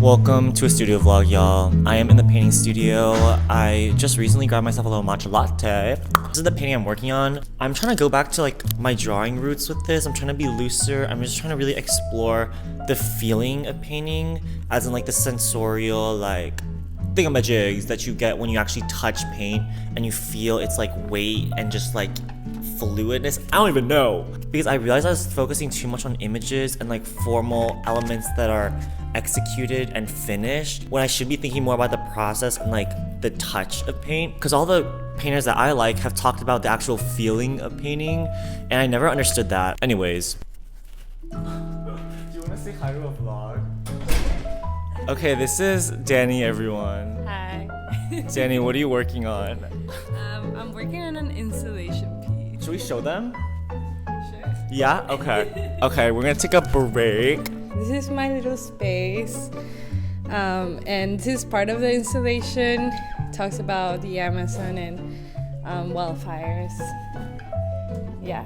Welcome to a studio vlog, y'all. I am in the painting studio. I just recently grabbed myself a little matcha latte. This is the painting I'm working on. I'm trying to go back to like my drawing roots with this. I'm trying to be looser. I'm just trying to really explore the feeling of painting, as in like the sensorial like thingamajigs that you get when you actually touch paint and you feel its like weight and just like fluidness. I don't even know, because I realized I was focusing too much on images and like formal elements that are executed and finished, when I should be thinking more about the process and like the touch of paint, because all the painters that I like have talked about the actual feeling of painting, and I never understood that. Anyways, do you want to say hi to a vlog? Okay, this is Danny, everyone. Hi. Danny, what are you working on? I'm working on an installation piece. Should we show them? Sure. Yeah? Okay. Okay, we're gonna take a break. This is my little space, and this is part of the installation. It talks about the Amazon and wildfires. Yeah.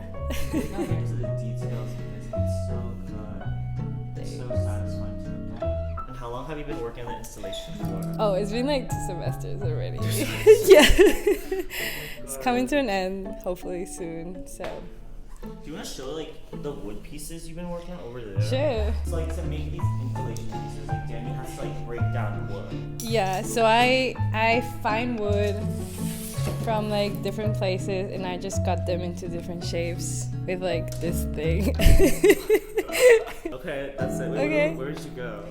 We're not getting into the details because it's so good. It's so satisfying to look at. And how long have you been working on the installation for? Oh, it's been like 2 semesters already. Yeah. It's coming to an end, hopefully soon. So. Do you want to show like the wood pieces you've been working on over there? Sure. It's like to make these installation pieces, like Danny has to like break down wood. Yeah, so I find wood from like different places and I just cut them into different shapes with like this thing. Okay, that's it. Wait, Okay. Where did you go?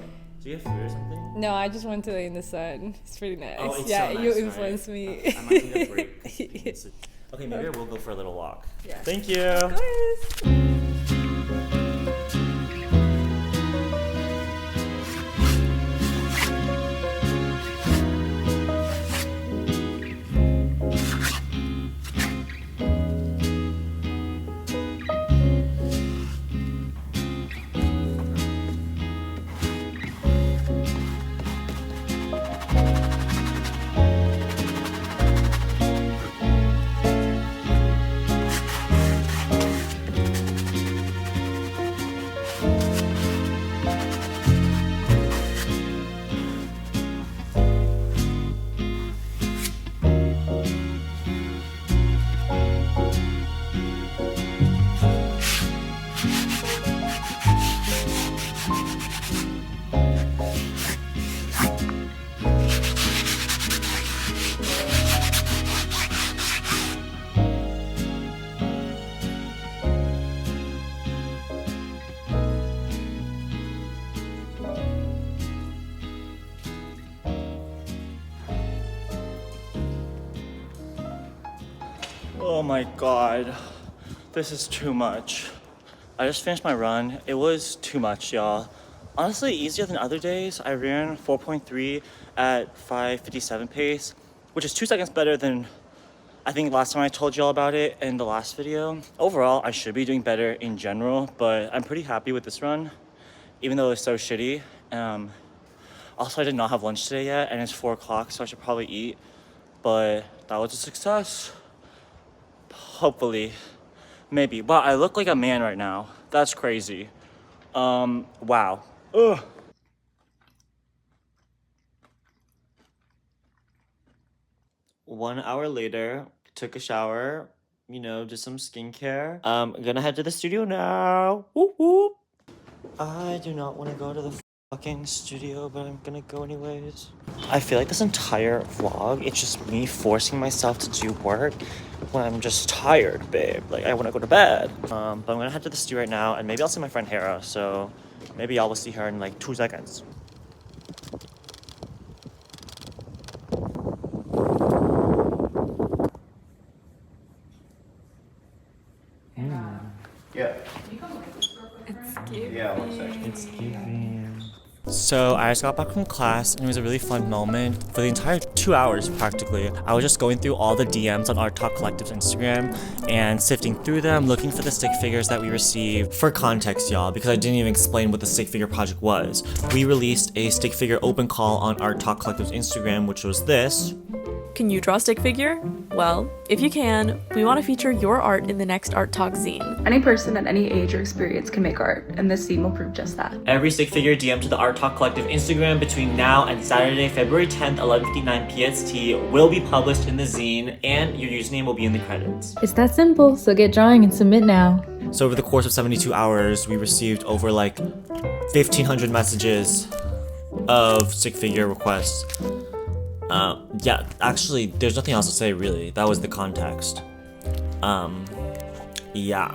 Do you have food or something? No, I just want to lay in the sun. It's pretty nice. Oh, it's yeah, so nice, you right? influenced me. I might need a break. Okay, maybe I will go for a little walk. Yeah. Thank you. Of course. Oh my god, this is too much. I just finished my run. It was too much, y'all. Honestly, easier than other days. I ran 4.3 at 5:57 pace, which is 2 seconds better than I think last time I told y'all about it in the last video. Overall, I should be doing better in general, but I'm pretty happy with this run, even though it's so shitty. Also, I did not have lunch today yet, and it's 4 o'clock, so I should probably eat, but that was a success. Hopefully, maybe. Wow, I look like a man right now. That's crazy. Wow. Ugh. One hour later, took a shower, you know, did some skincare. Gonna head to the studio now. Whoop whoop. I do not want to go to the fucking studio, but I'm gonna go anyways. I feel like this entire vlog, it's just me forcing myself to do work when I'm just tired, babe. Like, I want to go to bed. But I'm gonna head to the studio right now, and maybe I'll see my friend Hera, so maybe I will see her in like 2 seconds. Yeah. It's cute. Yeah, one second. It's giving. So I just got back from class, and it was a really fun moment. For the entire 2 hours, practically, I was just going through all the DMs on Art Talk Collective's Instagram and sifting through them, looking for the stick figures that we received. For context, y'all, because I didn't even explain what the stick figure project was. We released a stick figure open call on Art Talk Collective's Instagram, which was this. Can you draw a stick figure? Well, if you can, we want to feature your art in the next Art Talk zine. Any person at any age or experience can make art, and this zine will prove just that. Every stick figure DM to the Art Talk Collective Instagram between now and Saturday, February 10th, 11:59 PST will be published in the zine, and your username will be in the credits. It's that simple, so get drawing and submit now. So over the course of 72 hours, we received over like 1,500 messages of stick figure requests. Yeah, actually, there's nothing else to say really. That was the context. Yeah.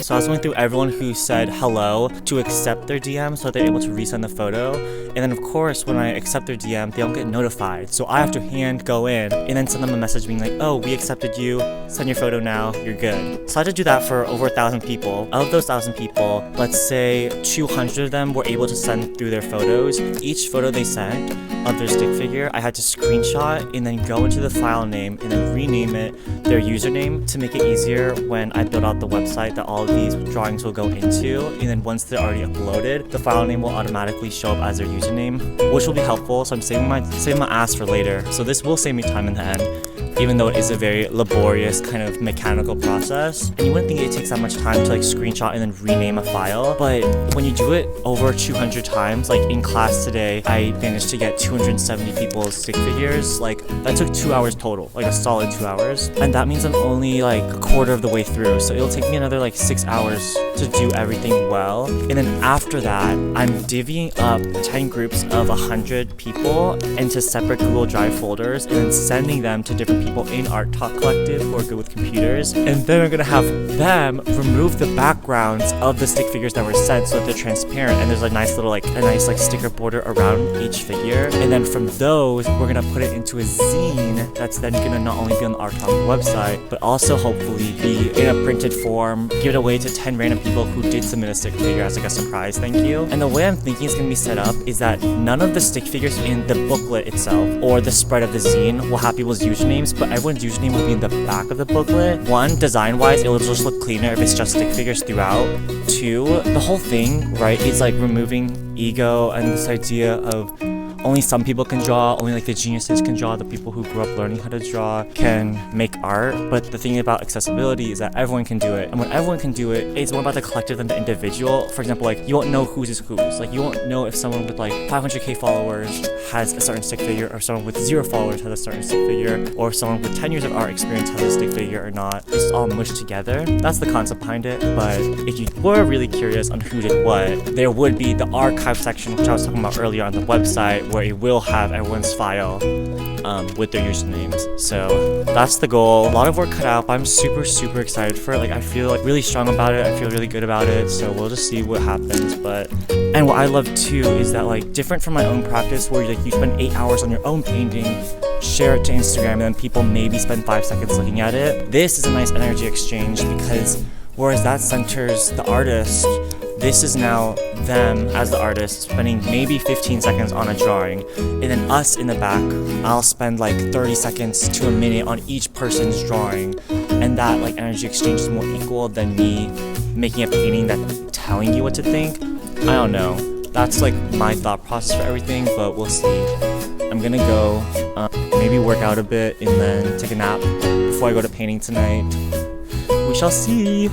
So I was going through everyone who said hello to accept their DM so that they're able to resend the photo. And then of course, when I accept their DM, they don't get notified. So I have to hand go in and then send them a message being like, oh, we accepted you, send your photo now, you're good. So I had to do that for over 1,000 people. Of those 1,000 people, let's say 200 of them were able to send through their photos. Each photo they sent of their stick figure, I had to screenshot and then go into the file name and then rename it their username to make it easier when I build out the website that all of these drawings will go into. And then once they're already uploaded, the file name will automatically show up as their username, which will be helpful. So I'm saving my ass for later. So this will save me time in the end, even though it is a very laborious kind of mechanical process. And you wouldn't think it takes that much time to like screenshot and then rename a file, but when you do it over 200 times, like in class today, I managed to get 270 people's stick figures. Like that took 2 hours total, like a solid 2 hours. And that means I'm only like a quarter of the way through. So it'll take me another like 6 hours to do everything well. And then after that, I'm divvying up 10 groups of 100 people into separate Google Drive folders and then sending them to different people in Art Talk Collective who are good with computers. And then I'm gonna have them remove the backgrounds of the stick figures that were sent so that they're transparent and there's a nice little like sticker border around each figure. And then from those, we're gonna put it into a zine that's then gonna not only be on the Art Talk website, but also hopefully be in a printed form, give it away to 10 random people who did submit a stick figure as like a surprise thank you. And the way I'm thinking it's gonna be set up is that none of the stick figures in the booklet itself or the spread of the zine will have people's usernames, but everyone's username will be in the back of the booklet. One, design-wise, it will just look cleaner if it's just stick figures throughout. Two, the whole thing, right, is like removing ego and this idea of only some people can draw, only like the geniuses can draw, the people who grew up learning how to draw can make art. But the thing about accessibility is that everyone can do it. And when everyone can do it, it's more about the collective than the individual. For example, like you won't know whose is whose. Like you won't know if someone with like 500k followers has a certain stick figure or someone with 0 followers has a certain stick figure or someone with 10 years of art experience has a stick figure or not. It's all mushed together. That's the concept behind it. But if you were really curious on who did what, there would be the archive section, which I was talking about earlier on the website, where it will have everyone's file with their usernames. So that's the goal. A lot of work cut out, but I'm super excited for it. Like I feel like really strong about it. I feel really good about it. So we'll just see what happens. And what I love too is that like different from my own practice where like you spend 8 hours on your own painting, share it to Instagram, and then people maybe spend 5 seconds looking at it. This is a nice energy exchange because whereas that centers the artist, this is now them as the artist spending maybe 15 seconds on a drawing, and then us in the back, I'll spend like 30 seconds to a minute on each person's drawing, and that like energy exchange is more equal than me making a painting that's telling you what to think. I don't know. That's like my thought process for everything, but we'll see. I'm gonna go maybe work out a bit and then take a nap before I go to painting tonight. We shall see.